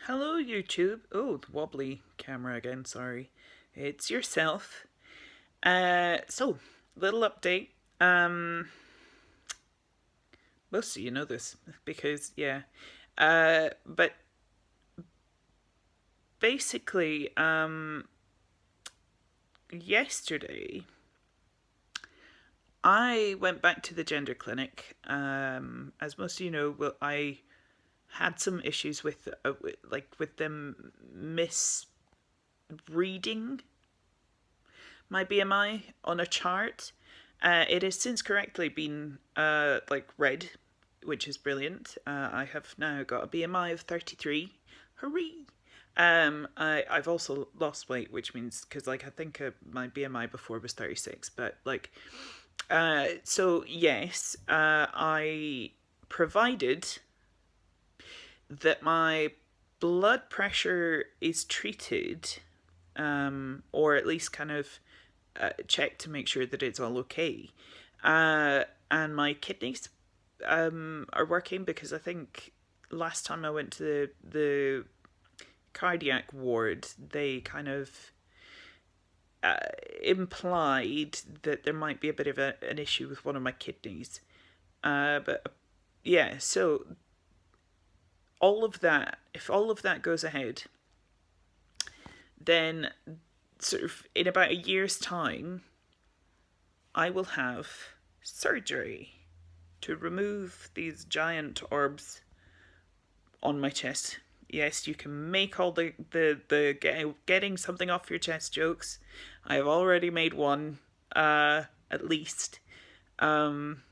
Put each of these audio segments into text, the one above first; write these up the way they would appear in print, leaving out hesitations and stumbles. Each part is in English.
Hello, YouTube. Oh, the wobbly camera again, sorry. It's yourself. So, little update. Um, Most of you know this because, yeah. But basically, yesterday I went back to the gender clinic. As most of you know, well, I had some issues with them misreading my BMI on a chart. It has since correctly been read, which is brilliant. I have now got a BMI of 33. Hooray! I've also lost weight, which means because I think my BMI before was 36, but so yes, I provided that my blood pressure is treated, or at least kind of check to make sure that it's all okay. And my kidneys are working because I think last time I went to the cardiac ward, they kind of implied that there might be a bit of an issue with one of my kidneys. But yeah, so if all of that goes ahead, then sort of in about a year's time, I will have surgery to remove these giant orbs on my chest. Yes, you can make all the getting something off your chest jokes. I have already made one, at least. Um,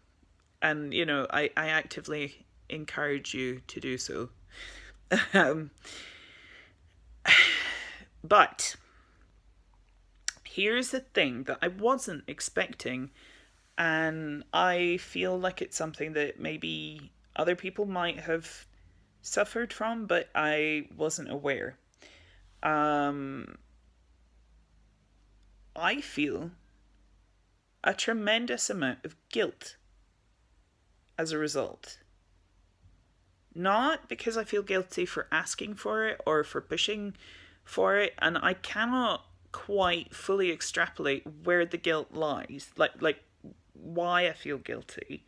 and, I actively encourage you to do so. um, but here's the thing that I wasn't expecting, and I feel like it's something that maybe other people might have suffered from, but I wasn't aware. Um, I feel a tremendous amount of guilt as a result. Not because I feel guilty for asking for it or for pushing for it, and I cannot quite fully extrapolate where the guilt lies, like why I feel guilty.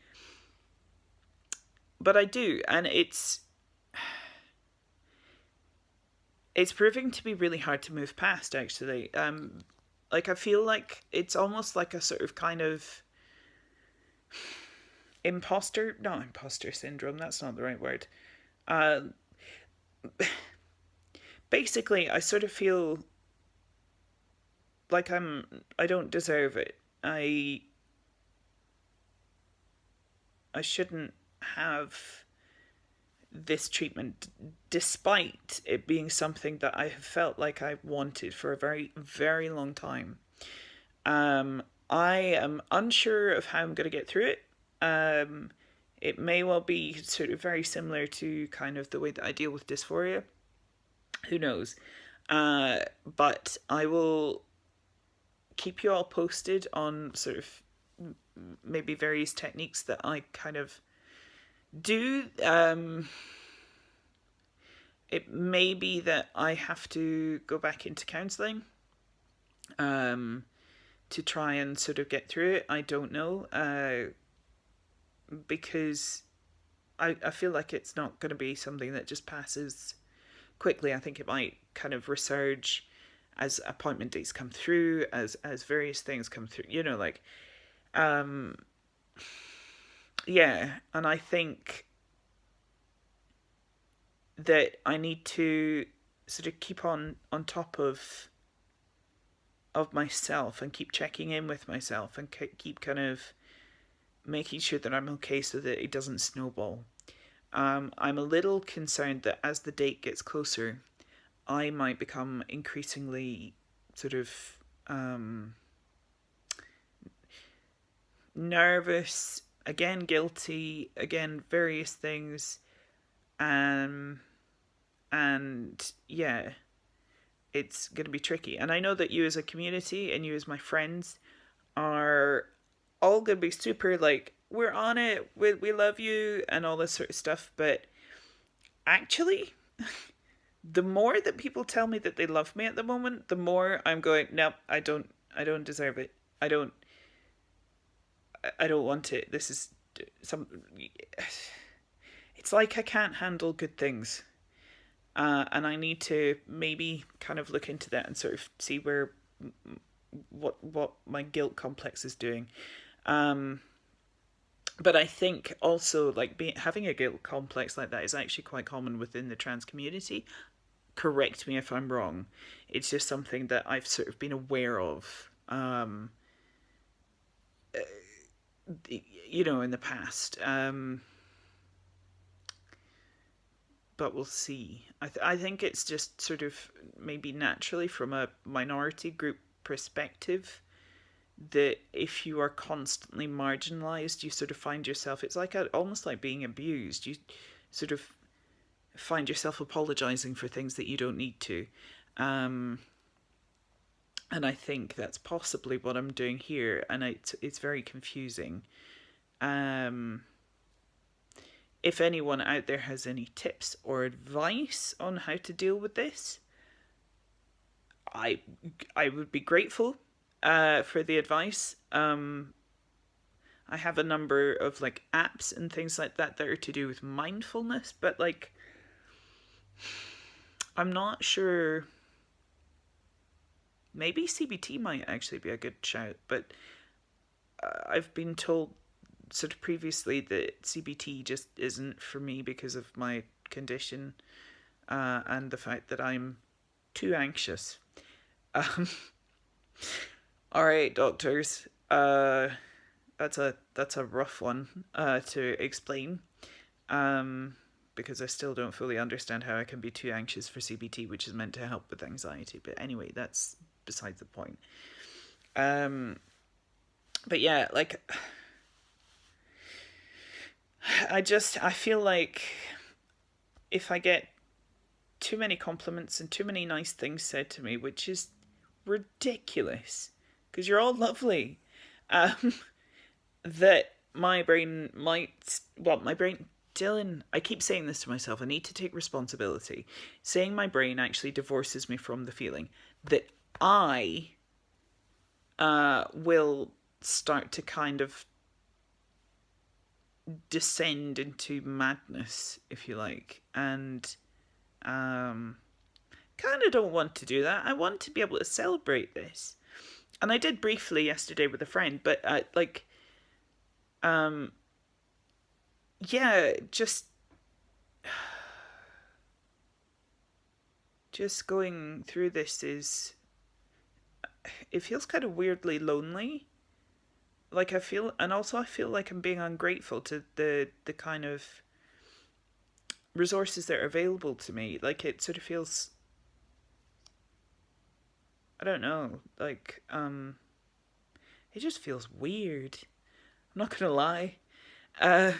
But I do, and it's proving to be really hard to move past, actually. I feel like it's almost like a sort of kind of not imposter syndrome, that's not the right word. Uh, Basically, I sort of feel like I don't deserve it. I shouldn't have this treatment, despite it being something that I have felt like I wanted for a very, very long time. I am unsure of how I'm going to get through it. It may well be sort of very similar to kind of the way that I deal with dysphoria. Who knows? But I will keep you all posted on sort of maybe various techniques that I kind of do. It may be that I have to go back into counselling to try and sort of get through it. I don't know. Because I feel like it's not going to be something that just passes quickly. I think it might kind of resurge as appointment dates come through, as various things come through. Um, yeah, and I think that I need to sort of keep on top of myself and keep checking in with myself and keep kind of making sure that I'm okay so that it doesn't snowball. I'm a little concerned that as the date gets closer, I might become increasingly sort of nervous, again guilty, again various things, um, and yeah, it's going to be tricky. And I know that you as a community and you as my friends are all going to be super like, we're on it, we love you, and all this sort of stuff. But actually, the more that people tell me that they love me at the moment, the more I'm going, no, I don't deserve it. I don't, I don't want it. This is some. It's like I can't handle good things, and I need to maybe kind of look into that and sort of see where what my guilt complex is doing. Um, but I think also like having a guilt complex like that is actually quite common within the trans community. Correct me if I'm wrong. It's just something that I've sort of been aware of, in the past. But we'll see. I think it's just sort of maybe naturally from a minority group perspective that if you are constantly marginalized, you sort of find yourself, it's like almost like being abused. You sort of find yourself apologizing for things that you don't need to. Um, and I think that's possibly what I'm doing here, and it's very confusing. Um, if anyone out there has any tips or advice on how to deal with this, I I would be grateful for the advice. I have a number of like apps and things like that are to do with mindfulness, but like I'm not sure. Maybe CBT might actually be a good shout, but I've been told sort of previously that CBT just isn't for me because of my condition, and the fact that I'm too anxious. Um, all right, doctors. That's a rough one to explain. Because I still don't fully understand how I can be too anxious for CBT, which is meant to help with anxiety. But anyway, that's besides the point. Um, but yeah, like I feel like if I get too many compliments and too many nice things said to me, which is ridiculous, because you're all lovely, um, that my brain might, well, my brain, Dylan, I keep saying this to myself, I need to take responsibility. Saying my brain actually divorces me from the feeling that I will start to kind of descend into madness, if you like, and um, kind of don't want to do that. I want to be able to celebrate this, and I did briefly yesterday with a friend, but um, yeah, just going through this is, it feels kind of weirdly lonely. Like I feel, and also I feel like I'm being ungrateful to the kind of resources that are available to me. Like it sort of feels, I don't know, like it just feels weird. I'm not gonna lie. Uh,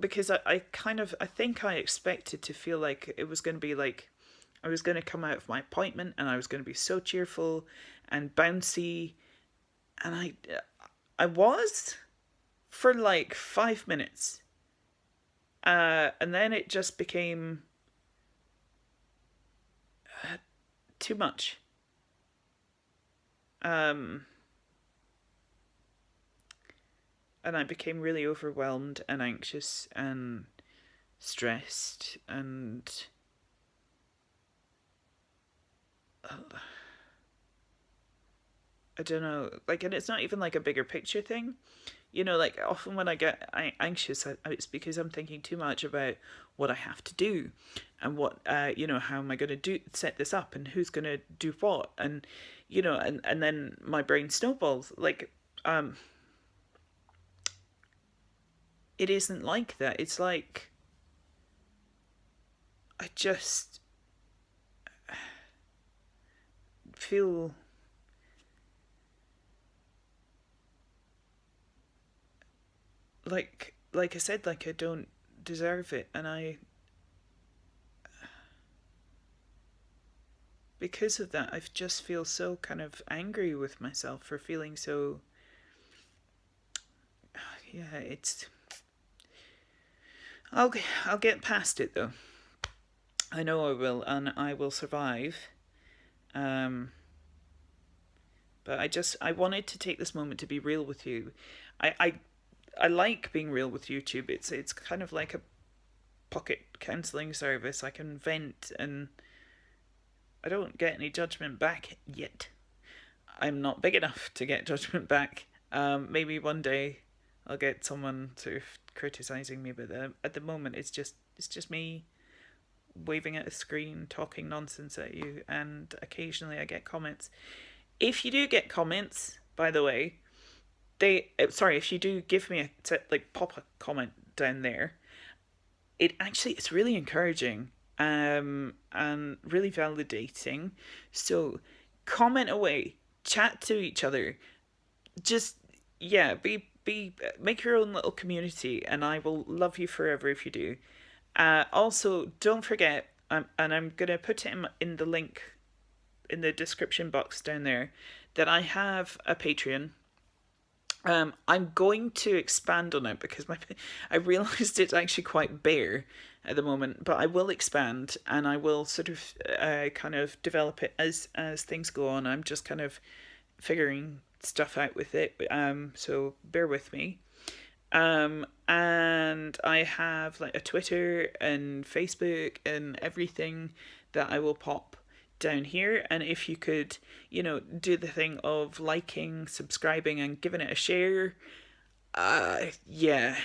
because I kind of, I think I expected to feel like it was going to be like I was going to come out of my appointment and I was going to be so cheerful and bouncy, and I was for like 5 minutes, and then it just became too much. Um, and I became really overwhelmed and anxious and stressed and I don't know, like, and it's not even like a bigger picture thing. Like often when I get anxious, it's because I'm thinking too much about what I have to do, and what how am I going to do set this up, and who's going to do what, and and then my brain snowballs. Like, it isn't like that. It's like I just feel like I said, like I don't deserve it, and I because of that I just feel so kind of angry with myself for feeling so. Yeah, it's I'll get past it though. I know I will, and I will survive. Um, but I wanted to take this moment to be real with you. I, I, I like being real with YouTube. It's kind of like a pocket counselling service. I can vent, and I don't get any judgment back yet. I'm not big enough to get judgment back. Maybe one day I'll get someone sort of criticizing me, but at the moment it's just me waving at a screen, talking nonsense at you, and occasionally I get comments. If you do get comments, by the way, if you do give me pop a comment down there, it's really encouraging, and really validating. So comment away, chat to each other, just yeah, be make your own little community, and I will love you forever if you do. Also, don't forget, and I'm gonna put it in the link in the description box down there, that I have a Patreon. I'm going to expand on it because I realised it's actually quite bare at the moment, but I will expand, and I will sort of kind of develop it as things go on. I'm just kind of figuring stuff out with it, so bear with me. And I have like a Twitter and Facebook and everything that I will pop down here. And if you could, do the thing of liking, subscribing, and giving it a share, yeah,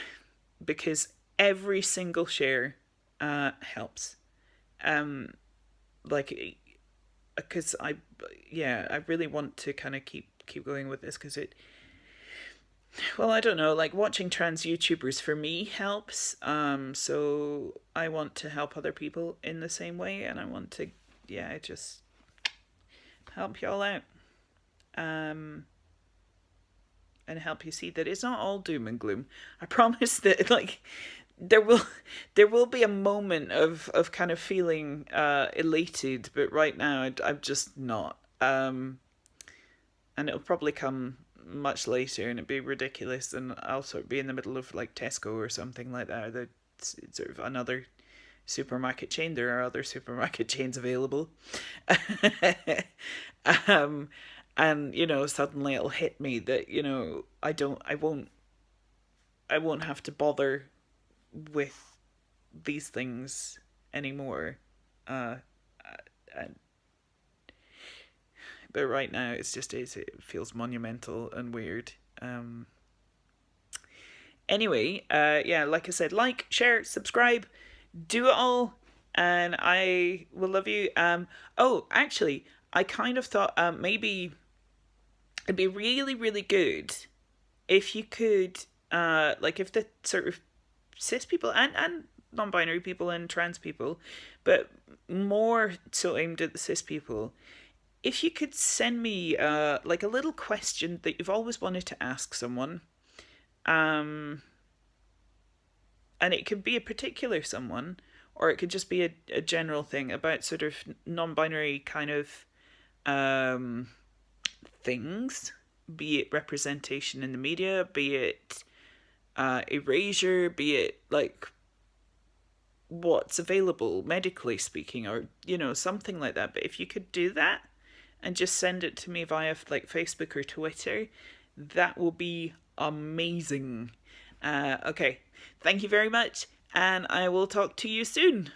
because every single share helps. Like, because I really want to kind of keep going with this, because well, I don't know, like watching trans YouTubers for me helps. So I want to help other people in the same way, and I want to, just help y'all out. And help you see that it's not all doom and gloom. I promise that there will there will be a moment of kind of feeling elated, but right now I'm just not. And it'll probably come much later, and it'd be ridiculous, and I'll sort of be in the middle of like Tesco or something like that. It's sort of another supermarket chain. There are other supermarket chains available. um, and suddenly it'll hit me that I won't have to bother with these things anymore. Uh, and But right now it feels monumental and weird. Anyway, yeah, like I said, like, share, subscribe, do it all, and I will love you. Oh, actually, I kind of thought maybe it'd be really, really good if you could, if the sort of cis people and non-binary people and trans people, but more so aimed at the cis people, if you could send me like a little question that you've always wanted to ask someone, and it could be a particular someone, or it could just be a general thing about sort of non-binary kind of things, be it representation in the media, be it erasure, be it like what's available medically speaking, or something like that. But if you could do that and just send it to me via like Facebook or Twitter, that will be amazing. Okay, thank you very much, and I will talk to you soon.